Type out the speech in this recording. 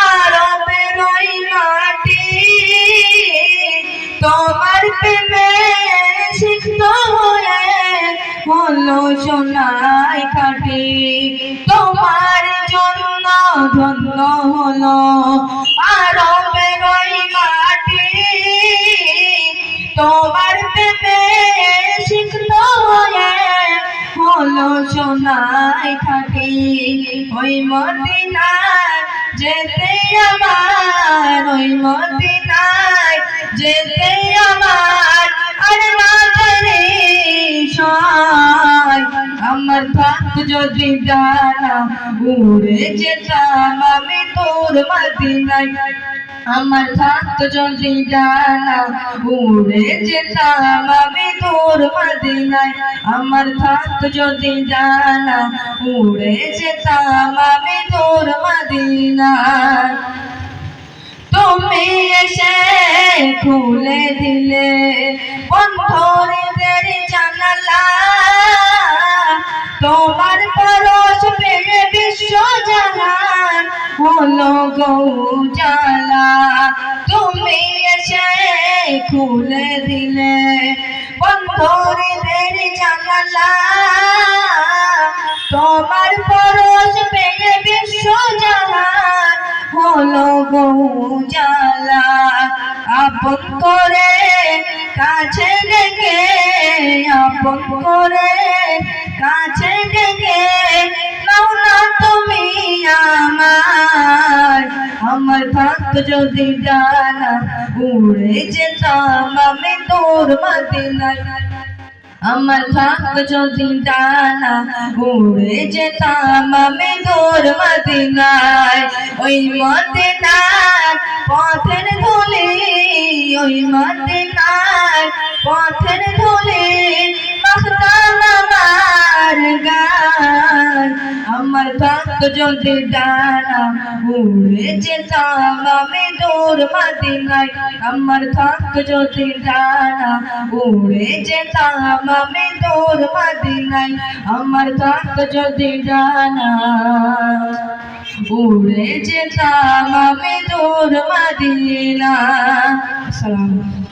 আরবের ওই মাটি তোমার প্রেমে সিক্ত হয়ে হলো সোনায় খাটি। তোমার জন্য ধন্য হলো আরবের ওই মাটি তোমার প্রেমে সিক্ত হয়ে হলো সোনায় খাটি। ওই মদিনায় যেতে আমার, ওই মদিনায় যেতে আমার আর না করে আমার থাক যদি জানা উড়ে যেতাম আমি তোর মদিনায়। আমার থাক যদি জানা উড়ে যেতাম আমি তোর মদিনায়। আমার থাক যদি জানা উড়ে যেতাম আমি তোর মদিনায়। তুমি এসে খুলে দিলে বন্ধুদের জানালা, তোমার পরশ পেয়ে বিশ্ব জাহান হলো গো উজালা। তুমি এসে খুলে দিলে বন্ধুদের জানালা, তোমার পরশ পেয়ে বিশ্ব জাহান হলো গো উজালা। আপন করে কাছে ডেকে, আপন করে কাছে ডেকে নাও না তুমি আমার। আমার থাক যদি জানা উড়ে যেতাম আমি তোর মদিনায়। আমার থাক যদি জানা উড়ে যেতাম আমি তোর মদিনায়। ওই মদিনার পথের ধুলি, ওই মদিনার পথের ধুলি মাখতাম আমার গায়। আমার থাক যদি জানা উড়ে যেতাম আমি তোর মদিনায়। আমার থাক যদি জানা উড়ে যেতাম আমি তোর মদিনায়। আমার থাক যদি জানা উড়ে যেতাম আমি তোর মদিনায়। আসসালামু আলাইকুম।